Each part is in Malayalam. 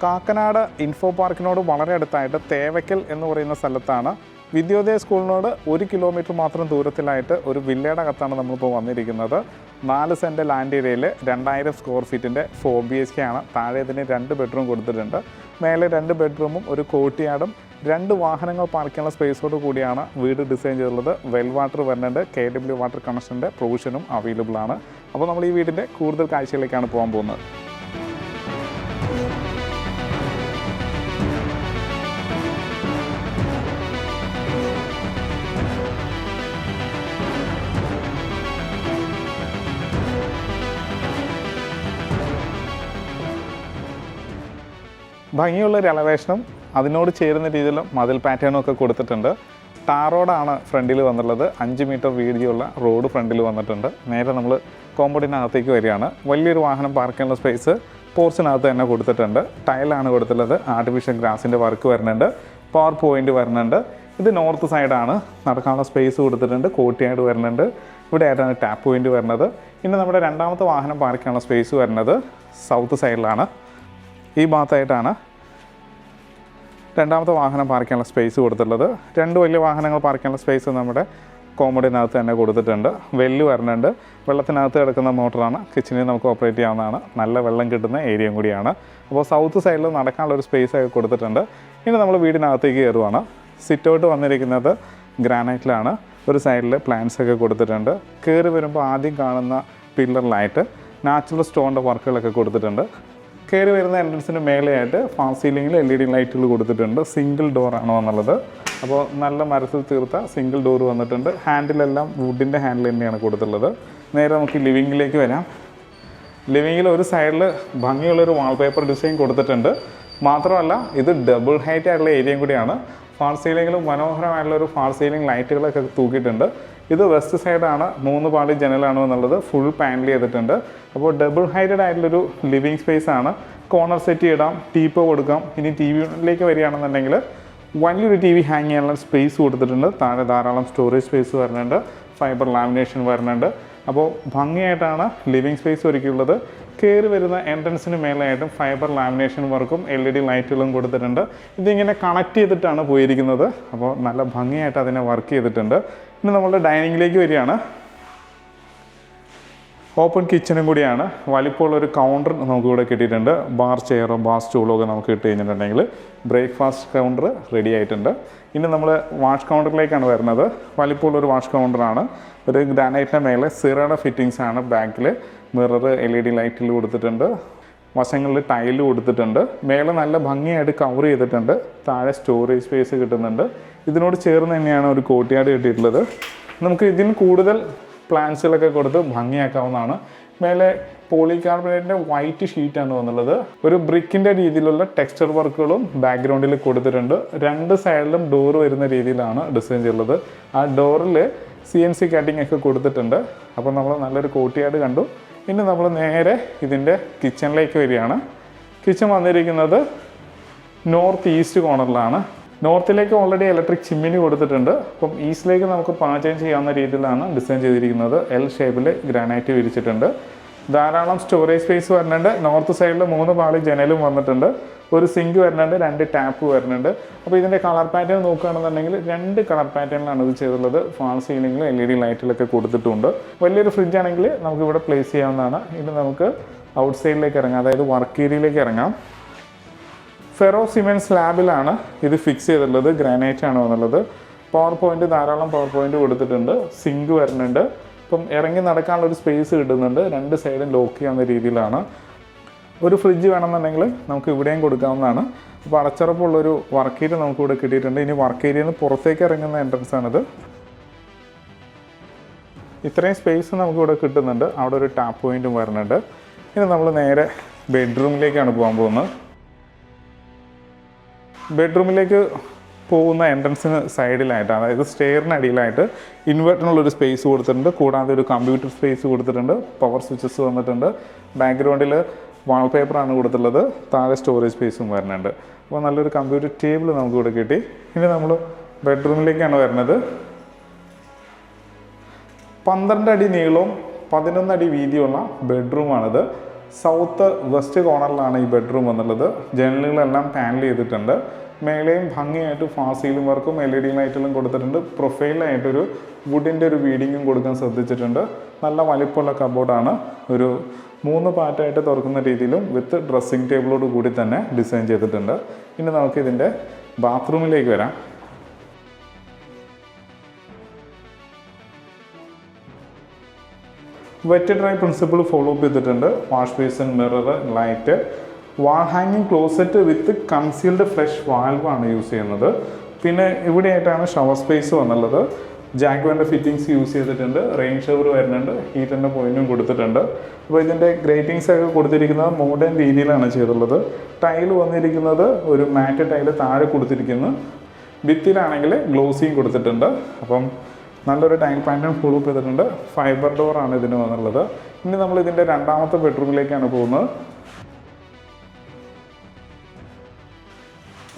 കാക്കനാട് ഇൻഫോ പാർക്കിനോട് വളരെ അടുത്തായിട്ട് തേവയ്ക്കൽ എന്ന് പറയുന്ന സ്ഥലത്താണ് വിദ്യോദയ സ്കൂളിനോട് 1 കിലോമീറ്റർ മാത്രം ദൂരത്തിലായിട്ട് ഒരു വില്ലയുടെ അകത്താണ് നമ്മളിപ്പോൾ വന്നിരിക്കുന്നത്. 4 സെൻറ്റ് ലാൻഡ് ഏരിയയിൽ 2000 സ്ക്വയർ ഫീറ്റിൻ്റെ 4 BHK ആണ്. താഴെ ഇതിന് 2 ബെഡ്റൂം കൊടുത്തിട്ടുണ്ട്. മേലെ 2 ബെഡ്റൂമും ഒരു കോർട്ട്യാർഡും 2 വാഹനങ്ങൾ പാർക്ക് ചെയ്യാനുള്ള സ്പേസോട് കൂടിയാണ് വീട് ഡിസൈൻ ചെയ്തിട്ടുള്ളത്. വെൽ വാട്ടർ വരുന്നുണ്ട്. KW വാട്ടർ കണക്ഷൻ്റെ പ്രൊവിഷനും അവൈലബിൾ ആണ്. അപ്പോൾ നമ്മൾ ഈ വീടിൻ്റെ കൂടുതൽ കാഴ്ചയിലേക്കാണ് പോകാൻ പോകുന്നത്. ഭംഗിയുള്ളൊരു എലവേഷനും അതിനോട് ചേരുന്ന രീതിയിൽ മതിൽ പാറ്റേണും ഒക്കെ കൊടുത്തിട്ടുണ്ട്. ടാർ റോഡാണ് ഫ്രണ്ടിൽ വന്നിട്ടുള്ളത്. 5 മീറ്റർ വീതിയുള്ള റോഡ് ഫ്രണ്ടിൽ വന്നിട്ടുണ്ട്. നേരെ നമ്മൾ കോമ്പൗണ്ടിനകത്തേക്ക് വരികയാണ്. വലിയൊരു വാഹനം പാർക്ക് ചെയ്യാനുള്ള സ്പേസ് പോർച്ചിനകത്ത് തന്നെ കൊടുത്തിട്ടുണ്ട്. ടൈലാണ് കൊടുത്തിട്ടുള്ളത്. ആർട്ടിഫിഷ്യൽ ഗ്രാസിൻ്റെ വർക്ക് വരുന്നുണ്ട്. പവർ പോയിൻ്റ് വരുന്നുണ്ട്. ഇത് നോർത്ത് സൈഡാണ്. നടക്കാനുള്ള സ്പേസ് കൊടുത്തിട്ടുണ്ട്. കോർട്ട്യാർഡ് വരുന്നുണ്ട്. ഇവിടെ ആയിട്ടാണ് ടാപ്പ് പോയിൻ്റ് വരുന്നത്. ഇനി നമ്മുടെ രണ്ടാമത്തെ വാഹനം പാർക്ക് ചെയ്യാനുള്ള സ്പേസ് വരുന്നത് സൗത്ത് സൈഡിലാണ്. ഈ ഭാഗത്തായിട്ടാണ് രണ്ടാമത്തെ വാഹനം പാർക്ക് ചെയ്യാനുള്ള സ്പേസ് കൊടുത്തിട്ടുള്ളത്. 2 വലിയ വാഹനങ്ങൾ പാർക്ക് ചെയ്യാനുള്ള സ്പേസ് നമ്മുടെ കോമ്പൗണ്ടിനകത്ത് തന്നെ കൊടുത്തിട്ടുണ്ട്. വെല്ല് വരുന്നുണ്ട്. വെള്ളത്തിനകത്ത് കിടക്കുന്ന മോട്ടറാണ്. കിച്ചണിൽ നമുക്ക് ഓപ്പറേറ്റ് ചെയ്യാവുന്നതാണ്. നല്ല വെള്ളം കിട്ടുന്ന ഏരിയയും കൂടിയാണ്. അപ്പോൾ സൗത്ത് സൈഡിൽ നടക്കാനുള്ളൊരു സ്പേസ് ഒക്കെ കൊടുത്തിട്ടുണ്ട്. ഇനി നമ്മൾ വീടിനകത്തേക്ക് കയറുവാണ്. സിറ്റ് ഔട്ട് വന്നിരിക്കുന്നത് ഗ്രാനൈറ്റിലാണ്. ഒരു സൈഡിൽ പ്ലാന്റ്സ് ഒക്കെ കൊടുത്തിട്ടുണ്ട്. കയറി വരുമ്പോൾ ആദ്യം കാണുന്ന പില്ലറിലായിട്ട് നാച്ചുറൽ സ്റ്റോണിൻ്റെ വർക്കുകളൊക്കെ കൊടുത്തിട്ടുണ്ട്. കയറി വരുന്ന എൻട്രൻസിന് മേലെയായിട്ട് ഫാൾ സീലിങ്ങിൽ LED ലൈറ്റുകൾ കൊടുത്തിട്ടുണ്ട്. സിംഗിൾ ഡോറാണ് വന്നുള്ളത്. അപ്പോൾ നല്ല മരത്തിൽ തീർത്ത സിംഗിൾ ഡോർ വന്നിട്ടുണ്ട്. ഹാൻഡിലെല്ലാം വുഡിൻ്റെ ഹാൻഡിൽ തന്നെയാണ് കൊടുത്തിട്ടുള്ളത്. നേരെ നമുക്ക് ലിവിങ്ങിലേക്ക് വരാം. ലിവിങ്ങിൽ ഒരു സൈഡിൽ ഭംഗിയുള്ളൊരു വാൾപേപ്പർ ഡിസൈൻ കൊടുത്തിട്ടുണ്ട്. മാത്രമല്ല ഇത് ഡബിൾ ഹൈറ്റ് ആയിട്ടുള്ള ഏരിയയും കൂടിയാണ്. ഫാൾ സീലിങ്ങിലും മനോഹരമായിട്ടുള്ളൊരു ഫാൾ സീലിംഗ് ലൈറ്റുകളൊക്കെ തൂക്കിയിട്ടുണ്ട്. ഇത് വെസ്റ്റ് സൈഡാണ്. 3 പാളി ജനലാണ് എന്നുള്ളത്. ഫുൾ പാനൽ ചെയ്തിട്ടുണ്ട്. അപ്പോൾ ഡബിൾ ഹൈറ്റഡ് ആയിട്ടുള്ളൊരു ലിവിങ് സ്പേസ് ആണ്. കോർണർ സെറ്റ് ചെയ്യിടാം, ടീപ്പോ കൊടുക്കാം. ഇനി TV വരികയാണെന്നുണ്ടെങ്കിൽ വലിയൊരു TV ഹാങ് ചെയ്യാനുള്ള സ്പേസ് കൊടുത്തിട്ടുണ്ട്. താഴെ ധാരാളം സ്റ്റോറേജ് സ്പേസ് വരുന്നുണ്ട്. ഫൈബർ ലാമിനേഷൻ വരുന്നുണ്ട്. അപ്പോൾ ഭംഗിയായിട്ടാണ് ലിവിങ് സ്പേസ് ഒരുക്കിയുള്ളത്. കയറി വരുന്ന എൻട്രൻസിന് മേലായിട്ടും ഫൈബർ ലാമിനേഷൻ വർക്കും LED ലൈറ്റുകളും കൊടുത്തിട്ടുണ്ട്. ഇതിങ്ങനെ കണക്ട് ചെയ്തിട്ടാണ് പോയിരിക്കുന്നത്. അപ്പോൾ നല്ല ഭംഗിയായിട്ട് അതിനെ വർക്ക് ചെയ്തിട്ടുണ്ട്. ഇനി നമ്മളുടെ ഡൈനിങ്ങിലേക്ക് വരികയാണ്. ഓപ്പൺ കിച്ചണും കൂടിയാണ്. വലിപ്പമുള്ളൊരു കൗണ്ടർ നമുക്കിവിടെ കിട്ടിയിട്ടുണ്ട്. ബാർ ചെയറോ ബാർ സ്റ്റൂളോ ഒക്കെ നമുക്ക് ഇട്ട് കഴിഞ്ഞിട്ടുണ്ടെങ്കിൽ ബ്രേക്ക്ഫാസ്റ്റ് കൗണ്ടർ റെഡി ആയിട്ടുണ്ട്. ഇനി നമ്മൾ വാഷ് കൗണ്ടറിലേക്കാണ് വരുന്നത്. വലിപ്പമുള്ളൊരു വാഷ് കൗണ്ടറാണ്. ഒരു ഗ്രാനൈറ്റിൻ്റെ മേലെ സിറയുടെ ഫിറ്റിങ്സ് ആണ്. ബാക്കിൽ മിറർ LED ലൈറ്റിൽ കൊടുത്തിട്ടുണ്ട്. വശങ്ങളിൽ ടൈല് കൊടുത്തിട്ടുണ്ട്. മേലെ നല്ല ഭംഗിയായിട്ട് കവർ ചെയ്തിട്ടുണ്ട്. താഴെ സ്റ്റോറേജ് സ്പേസ് കിട്ടുന്നുണ്ട്. ഇതിനോട് ചേർന്ന് തന്നെയാണ് ഒരു കോർട്ട്യാർഡ് കിട്ടിയിട്ടുള്ളത്. നമുക്ക് ഇതിന് കൂടുതൽ പ്ലാന്റ്സുകളൊക്കെ കൊടുത്ത് ഭംഗിയാക്കാവുന്നതാണ്. മേലെ പോളികാർബണേറ്റിൻ്റെ വൈറ്റ് ഷീറ്റാണ് വന്നുള്ളത്. ഒരു ബ്രിക്കിൻ്റെ രീതിയിലുള്ള ടെക്സ്ചർ വർക്കുകളും ബാക്ക്ഗ്രൗണ്ടിൽ കൊടുത്തിട്ടുണ്ട്. 2 സൈഡിലും ഡോർ വരുന്ന രീതിയിലാണ് ഡിസൈൻ ചെയ്തിട്ടുള്ളത്. ആ ഡോറിൽ CNC കട്ടിംഗ് ഒക്കെ കൊടുത്തിട്ടുണ്ട്. അപ്പോൾ നമ്മൾ നല്ലൊരു കോർട്ട്യാർഡ് കണ്ടു. ഇനി നമ്മൾ നേരെ ഇതിൻ്റെ കിച്ചണിലേക്ക് വരികയാണ്. കിച്ചൺ വന്നിരിക്കുന്നത് നോർത്ത് ഈസ്റ്റ് കോർണറിലാണ്. നോർത്തിലേക്ക് ഓൾറെഡി ഇലക്ട്രിക് ചിമ്മിനി കൊടുത്തിട്ടുണ്ട്. അപ്പം ഈസ്റ്റിലേക്ക് നമുക്ക് പാചകം ചെയ്യാവുന്ന രീതിയിലാണ് ഡിസൈൻ ചെയ്തിരിക്കുന്നത്. L ഷേപ്പിൽ ഗ്രാനൈറ്റ് വിരിച്ചിട്ടുണ്ട്. ധാരാളം സ്റ്റോറേജ് സ്പേസ് വരുന്നുണ്ട്. നോർത്ത് സൈഡിൽ 3 പാളി ജനലും വന്നിട്ടുണ്ട്. ഒരു സിങ്ക് വരുന്നുണ്ട്. 2 ടാപ്പ് വരുന്നുണ്ട്. അപ്പോൾ ഇതിൻ്റെ കളർ പാറ്റേൺ നോക്കുകയാണെന്നുണ്ടെങ്കിൽ 2 കളർ പാറ്റേണിലാണ് ഇത് ചെയ്തിട്ടുള്ളത്. ഫാൾ സീലിങ്ങിൽ LED ലൈറ്റിലൊക്കെ കൊടുത്തിട്ടുണ്ട്. വലിയൊരു ഫ്രിഡ്ജ് ആണെങ്കിൽ നമുക്കിവിടെ പ്ലേസ് ചെയ്യാവുന്നതാണ്. ഇനി നമുക്ക് ഔട്ട് സൈഡിലേക്ക് ഇറങ്ങാം, അതായത് വർക്ക് ഏരിയയിലേക്ക് ഇറങ്ങാം. ഫെറോ സിമെൻറ്റ് സ്ലാബിലാണ് ഇത് ഫിക്സ് ചെയ്തിട്ടുള്ളത്. ഗ്രാനൈറ്റ് ആണ് വന്നുള്ളത്. പവർ പോയിൻ്റ് ധാരാളം പവർ പോയിൻ്റ് കൊടുത്തിട്ടുണ്ട്. സിങ്ക് വരുന്നുണ്ട്. ഇപ്പം ഇറങ്ങി നടക്കാനുള്ളൊരു സ്പേസ് കിട്ടുന്നുണ്ട്. 2 സൈഡും ലോക്ക് ചെയ്യാവുന്ന രീതിയിലാണ്. ഒരു ഫ്രിഡ്ജ് വേണമെന്നുണ്ടെങ്കിൽ നമുക്ക് ഇവിടെയും കൊടുക്കാവുന്നതാണ്. അപ്പോൾ അടച്ചുറപ്പുള്ളൊരു വർക്ക് ഏരിയ നമുക്കിവിടെ കിട്ടിയിട്ടുണ്ട്. ഇനി വർക്ക് ഏരിയയിൽ നിന്ന് പുറത്തേക്ക് ഇറങ്ങുന്ന എൻട്രൻസ് ആണിത്. ഇത്രയും സ്പേസ് നമുക്കിവിടെ കിട്ടുന്നുണ്ട്. അവിടെ ഒരു ടാപ്പ് പോയിൻറ്റും വരുന്നുണ്ട്. ഇനി നമ്മൾ നേരെ ബെഡ്റൂമിലേക്കാണ് പോകാൻ പോകുന്നത്. ബെഡ്റൂമിലേക്ക് പോകുന്ന എൻട്രൻസിന് സൈഡിലായിട്ട്, അതായത് സ്റ്റെയറിന് അടിയിലായിട്ട് ഇൻവെർട്ടറിനുള്ളൊരു സ്പേസ് കൊടുത്തിട്ടുണ്ട്. കൂടാതെ ഒരു കമ്പ്യൂട്ടർ സ്പേസ് കൊടുത്തിട്ടുണ്ട്. പവർ സ്വിച്ചസ് വന്നിട്ടുണ്ട്. ബാക്ക്ഗ്രൗണ്ടിൽ വാൾപേപ്പറാണ് കൊടുത്തിട്ടുള്ളത്. താഴെ സ്റ്റോറേജ് സ്പേസും വരുന്നുണ്ട്. അപ്പോൾ നല്ലൊരു കമ്പ്യൂട്ടർ ടേബിൾ നമുക്കിവിടെ കിട്ടി. ഇനി നമ്മൾ ബെഡ്റൂമിലേക്കാണ് വരുന്നത്. 12 അടി നീളവും 11 അടി വീതിയുള്ള ബെഡ്റൂമാണിത്. സൗത്ത് വെസ്റ്റ് കോർണറിലാണ് ഈ ബെഡ്റൂം വന്നുള്ളത്. ജനലുകളെല്ലാം പാനൽ ചെയ്തിട്ടുണ്ട്. മേലെയും ഭംഗിയായിട്ട് ഫാസ്റ്റ് സീലിംഗ് വർക്കും LED ലൈറ്റുകളും കൊടുത്തിട്ടുണ്ട്. പ്രൊഫൈലായിട്ടൊരു വുഡിൻ്റെ ഒരു വീഡിങ്ങും കൊടുക്കാൻ ശ്രദ്ധിച്ചിട്ടുണ്ട്. നല്ല വലിപ്പമുള്ള കബോർഡാണ്. ഒരു 3 പാർട്ടായിട്ട് തുറക്കുന്ന രീതിയിലും വിത്ത് ഡ്രസ്സിംഗ് ടേബിളോട് കൂടി തന്നെ ഡിസൈൻ ചെയ്തിട്ടുണ്ട്. ഇനി നമുക്ക് ഇതിൻ്റെ ബാത്റൂമിലേക്ക് വരാം. Wet dry principle follow up ചെയ്തിട്ടുണ്ട്. Wash basin, mirror, light, wall ഹാങ്ങിങ് ക്ലോസറ്റ് വിത്ത് കൺസീൽഡ് ഫ്ലഷ് വാൽവാണ് യൂസ് ചെയ്യുന്നത്. പിന്നെ ഇവിടെയായിട്ടാണ് ഷവർ സ്പേസ് വന്നുള്ളത്. ജാക്വറിൻ്റെ ഫിറ്റിങ്സ് യൂസ് ചെയ്തിട്ടുണ്ട്. റെയിൻ ഷവർ വരുന്നുണ്ട്. ഹീറ്ററിൻ്റെ പോയിന്റും കൊടുത്തിട്ടുണ്ട്. അപ്പോൾ ഇതിൻ്റെ ഗ്രേറ്റിങ്സ് ഒക്കെ കൊടുത്തിരിക്കുന്നത് മോഡേൺ രീതിയിലാണ് ചെയ്തിട്ടുള്ളത്. ടൈൽ വന്നിരിക്കുന്നത് ഒരു മാറ്റ് ടൈൽ താഴെ കൊടുത്തിരിക്കുന്നു. ഭിത്തിയിലാണെങ്കിൽ ഗ്ലോസിയും കൊടുത്തിട്ടുണ്ട്. അപ്പം നല്ലൊരു ടൈൽ പാറ്റേൺ ഫോളോ അപ്പ് ചെയ്തിട്ടുണ്ട്. ഫൈബർ ഡോറാണ് ഇതിന് വന്നുള്ളത്. ഇനി നമ്മൾ ഇതിൻ്റെ രണ്ടാമത്തെ ബെഡ്റൂമിലേക്കാണ് പോകുന്നത്.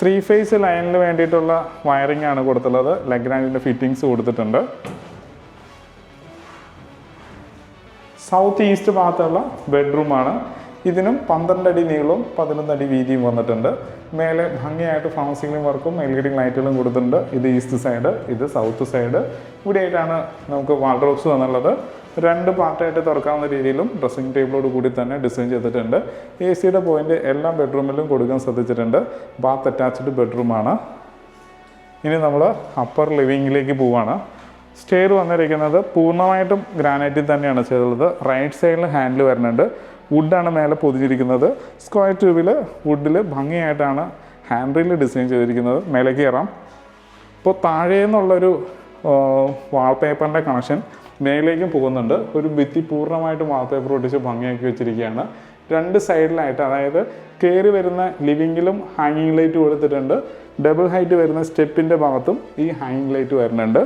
3 ഫേസ് ലൈനിന് വേണ്ടിയിട്ടുള്ള വയറിംഗ് ആണ് കൊടുത്തുള്ളത്. ലഗ്രാൻഡിൻ്റെ ഫിറ്റിങ്സ് കൊടുത്തിട്ടുണ്ട്. സൗത്ത് ഈസ്റ്റ് ഭാഗത്തുള്ള ബെഡ്റൂമാണ്. ഇതിനും 12 അടി നീളവും 11 അടി വീതിയും വന്നിട്ടുണ്ട്. മേലെ ഭംഗിയായിട്ട് ഫാൾ സീലിംഗ് വർക്കും LED ലൈറ്റുകളും കൊടുത്തിട്ടുണ്ട്. ഇത് ഈസ്റ്റ് സൈഡ്, ഇത് സൗത്ത് സൈഡ്. ഇവിടെയായിട്ടാണ് നമുക്ക് വാർഡ്രോബ്സ് വന്നുള്ളത്. 2 പാർട്ടായിട്ട് തുറക്കാവുന്ന രീതിയിലും ഡ്രസ്സിംഗ് ടേബിളോട് കൂടി തന്നെ ഡിസൈൻ ചെയ്തിട്ടുണ്ട്. AC പോയിന്റ് എല്ലാ ബെഡ്റൂമിലും കൊടുക്കാൻ ശ്രദ്ധിച്ചിട്ടുണ്ട്. ബാത്ത് അറ്റാച്ച്ഡ് ബെഡ്റൂമാണ്. ഇനി നമ്മൾ അപ്പർ ലിവിങ്ങിലേക്ക് പോവുകയാണ്. സ്റ്റെയർ വന്നിരിക്കുന്നത് പൂർണ്ണമായിട്ടും ഗ്രാനൈറ്റിൽ തന്നെയാണ് ചെയ്തിട്ടുള്ളത്. റൈറ്റ് സൈഡിൽ ഹാൻഡിൽ വരുന്നുണ്ട്. വുഡാണ് മേലെ പൊതിഞ്ഞിരിക്കുന്നത്. സ്ക്വയർ ട്യൂബിൽ വുഡിൽ ഭംഗിയായിട്ടാണ് ഹാൻഡ് റെയിൽ ഡിസൈൻ ചെയ്തിരിക്കുന്നത്. മേലേക്ക് കയറാം. ഇപ്പോൾ താഴെ നിന്നുള്ളൊരു വാൾപേപ്പറിൻ്റെ കണക്ഷൻ മേലേക്കും പോകുന്നുണ്ട്. ഒരു ഭിത്തി പൂർണ്ണമായിട്ടും വാൾപേപ്പർ ഒട്ടിച്ച് ഭംഗിയാക്കി വെച്ചിരിക്കുകയാണ്. 2 സൈഡിലായിട്ട്, അതായത് കയറി വരുന്ന ലിവിങ്ങിലും ഹാങ്ങിങ് ലൈറ്റ് കൊടുത്തിട്ടുണ്ട്. ഡബിൾ ഹൈറ്റ് വരുന്ന സ്റ്റെപ്പിൻ്റെ ഭാഗത്തും ഈ ഹാങ്ങിങ് ലൈറ്റ് വരുന്നുണ്ട്.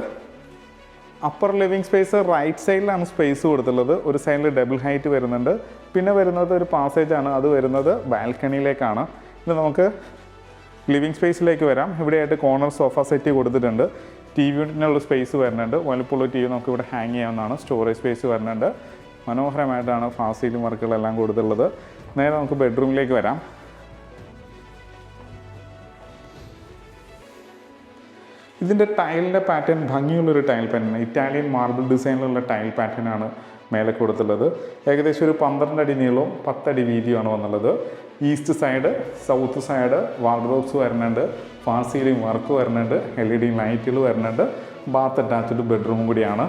അപ്പർ ലിവിങ് സ്പേസ് റൈറ്റ് സൈഡിലാണ് സ്പേസ് കൊടുത്തുള്ളത്. ഒരു സൈഡിൽ ഡബിൾ ഹൈറ്റ് വരുന്നുണ്ട്. പിന്നെ വരുന്നത് ഒരു പാസേജാണ്. അത് വരുന്നത് ബാൽക്കണിയിലേക്കാണ്. ഇനി നമുക്ക് ലിവിങ് സ്പേസിലേക്ക് വരാം. ഇവിടെയായിട്ട് കോർണർ സോഫ സെറ്റ് കൊടുത്തിട്ടുണ്ട്. TV യൂണിറ്റിനുള്ള സ്പേസ് വരുന്നുണ്ട്. വലുപ്പമുള്ള TV നമുക്ക് ഇവിടെ ഹാങ് ചെയ്യാവുന്നതാണ്. സ്റ്റോറേജ് സ്പേസ് വരുന്നുണ്ട്. മനോഹരമായിട്ടാണ് ഫാസ്റ്റ് സീലിംഗ് വർക്കുകളെല്ലാം കൊടുത്തുള്ളത്. നേരെ നമുക്ക് ബെഡ്റൂമിലേക്ക് വരാം. ഇതിൻ്റെ ടൈലിൻ്റെ പാറ്റേൺ ഭംഗിയുള്ളൊരു ടൈൽ പാറ്റേൺ, ഇറ്റാലിയൻ മാർബിൾ ഡിസൈനിലുള്ള ടൈൽ പാറ്റേൺ ആണ് മേലെ കൊടുത്തുള്ളത്. ഏകദേശം ഒരു 12 അടി നീളവും 10 അടി വീതിയുമാണ് വന്നുള്ളത്. East side, south side wardrobes വരുന്നുണ്ട്. ഫാസ്റ്റ് സീലിംഗ് വർക്ക് വരുന്നുണ്ട്. LED ലൈറ്റുകൾ വരുന്നുണ്ട്. ബാത്ത് അറ്റാച്ച്ഡ് ബെഡ്റൂമും കൂടിയാണ്.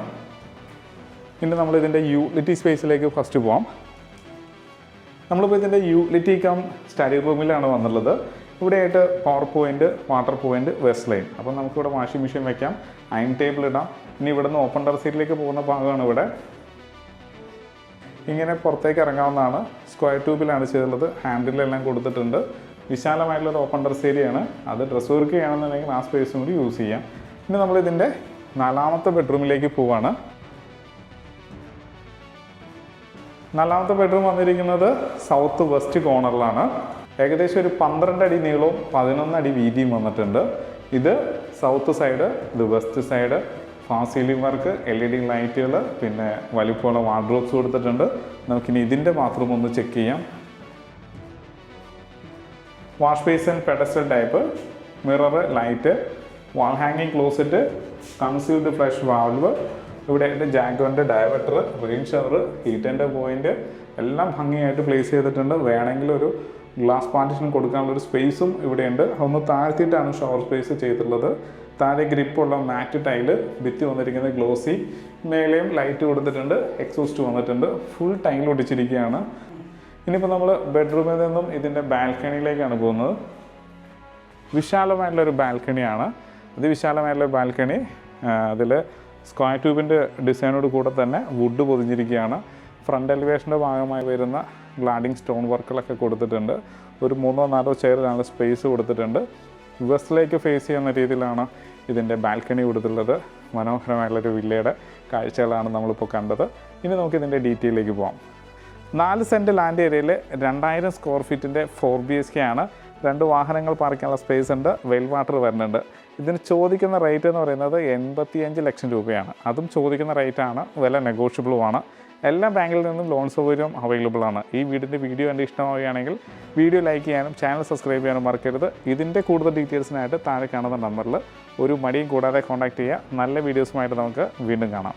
ഇനി നമ്മളിതിൻ്റെ യൂട്ടിലിറ്റി സ്പേസിലേക്ക് ഫസ്റ്റ് പോകാം. നമ്മളിപ്പോൾ ഇതിൻ്റെ യൂട്ടിലിറ്റി കം സ്റ്റഡി റൂമിലാണ് വന്നുള്ളത്. ഇവിടെയായിട്ട് power point, water point, west line. അപ്പോൾ നമുക്കിവിടെ വാഷിംഗ് മെഷീൻ വെക്കാം, അയൺ ടേബിൾ ഇടാം. ഇനി ഇവിടെ നിന്ന് ഓപ്പൺ ടെറസിലേക്ക് പോകുന്ന ഭാഗമാണ് ഇവിടെ. ഇങ്ങനെ പുറത്തേക്ക് ഇറങ്ങാവുന്നതാണ്. സ്ക്വയർ ട്യൂബിലാണ് ചെയ്തിട്ടുള്ളത്. ഹാൻഡിലെല്ലാം കൊടുത്തിട്ടുണ്ട്. വിശാലമായിട്ടുള്ളൊരു ഓപ്പൺ ടെറസ് ഏരിയയാണ്. അത് ഡ്രസ് വർക്ക് ചെയ്യുകയാണെന്നുണ്ടെങ്കിൽ ആ സ്പേസും കൂടി യൂസ് ചെയ്യാം. ഇനി നമ്മളിതിൻ്റെ 4ാമത്തെ ബെഡ്റൂമിലേക്ക് പോവാണ്. 4ാമത്തെ ബെഡ്റൂം വന്നിരിക്കുന്നത് സൗത്ത് വെസ്റ്റ് കോർണറിലാണ്. ഏകദേശം ഒരു 12 അടി നീളവും 11 അടി വീതിയും വന്നിട്ടുണ്ട്. ഇത് സൗത്ത് സൈഡ്, ഇത് വെസ്റ്റ് സൈഡ്. ഫാസ്റ്റ് സീലിംഗ് വർക്ക്, LED ലൈറ്റുകൾ, പിന്നെ വലിപ്പമുള്ള വാർഡ്രോബ്സ് കൊടുത്തിട്ടുണ്ട്. നമുക്കിനി ഇതിൻ്റെ ബാത്റൂം ഒന്ന് ചെക്ക് ചെയ്യാം. Wash basin pedestal type, mirror, light, wall ഹാങ്ങിങ് ക്ലോസറ്റ്, കൺസീൽഡ് ഫ്ലഷ് വാൾവ്, ഇവിടെയായിട്ട് ജാക്വറിൻ്റെ ഡയവേർട്ടർ, റെയിൻ ഷവർ, ഹീറ്ററിൻ്റെ പോയിന്റ് എല്ലാം ഭംഗിയായിട്ട് പ്ലേസ് ചെയ്തിട്ടുണ്ട്. വേണമെങ്കിൽ ഒരു ഗ്ലാസ് പാർട്ടീഷൻ കൊടുക്കാനുള്ളൊരു സ്പേസും ഇവിടെയുണ്ട്. അതൊന്ന് താഴ്ത്തിയിട്ടാണ് ഷവർ സ്പേസ് ചെയ്തിട്ടുള്ളത്. താഴെ ഗ്രിപ്പുള്ള മാറ്റ് ടൈല്, ഭിത്തി വന്നിരിക്കുന്നത് ഗ്ലോസി, മേലെയും ലൈറ്റ് കൊടുത്തിട്ടുണ്ട്. എക്സോസ്റ്റ് വന്നിട്ടുണ്ട്. ഫുൾ ടൈൽ ഒട്ടിച്ചിരിക്കുകയാണ്. ഇനിയിപ്പോൾ നമ്മൾ ബെഡ്റൂമിൽ നിന്നും ഇതിൻ്റെ ബാൽക്കണിയിലേക്കാണ് പോകുന്നത്. വിശാലമായിട്ടുള്ളൊരു ബാൽക്കണിയാണ്. അതിവിശാലമായിട്ടുള്ള ബാൽക്കണി. അതിൽ സ്ക്വയർ ട്യൂബിൻ്റെ ഡിസൈനോട് കൂടെ തന്നെ വുഡ് പൊതിഞ്ഞിരിക്കുകയാണ്. ഫ്രണ്ട് എലിവേഷൻ്റെ ഭാഗമായി വരുന്ന ഗ്ലാഡിങ് സ്റ്റോൺ വർക്കുകളൊക്കെ കൊടുത്തിട്ടുണ്ട്. ഒരു 3-4 ചെയറിലാണ് സ്പേസ് കൊടുത്തിട്ടുണ്ട്. വെസ്റ്റിലേക്ക് ഫേസ് ചെയ്യുന്ന രീതിയിലാണ് ഇതിൻ്റെ ബാൽക്കണി കൊടുത്തിട്ടുള്ളത്. മനോഹരമായിട്ടുള്ളൊരു വില്ലയുടെ കാഴ്ചകളാണ് നമ്മളിപ്പോൾ കണ്ടത്. ഇനി നമുക്ക് ഇതിൻ്റെ ഡീറ്റെയിലേക്ക് പോകാം. 4 സെൻറ്റ് ലാൻഡ് ഏരിയയിൽ 2000 സ്ക്വയർ ഫീറ്റിൻ്റെ 4 BHK ആണ്. 2 വാഹനങ്ങൾ പാർക്കാനുള്ള സ്പേസ് ഉണ്ട്. വെൽ വാട്ടർ വരുന്നുണ്ട്. ഇതിന് ചോദിക്കുന്ന റേറ്റ് എന്ന് പറയുന്നത് 85 ലക്ഷം രൂപയാണ്. അതും ചോദിക്കുന്ന റേറ്റാണ്. വില നെഗോഷ്യബിളുമാണ്. എല്ലാ ബാങ്കിൽ നിന്നും ലോൺ സൗകര്യം അവൈലബിൾ ആണ്. ഈ വീടിൻ്റെ വീഡിയോ എൻ്റെ ഇഷ്ടമാവുകയാണെങ്കിൽ വീഡിയോ ലൈക്ക് ചെയ്യാനും ചാനൽ സബ്സ്ക്രൈബ് ചെയ്യാനും മറക്കരുത്. ഇതിൻ്റെ കൂടുതൽ ഡീറ്റെയിൽസിനായിട്ട് താഴെ കാണുന്ന നമ്പറിൽ ഒരു മടിയും കൂടാതെ കോൺടാക്റ്റ് ചെയ്യുക. നല്ല വീഡിയോസുമായിട്ട് നമുക്ക് വീണ്ടും കാണാം.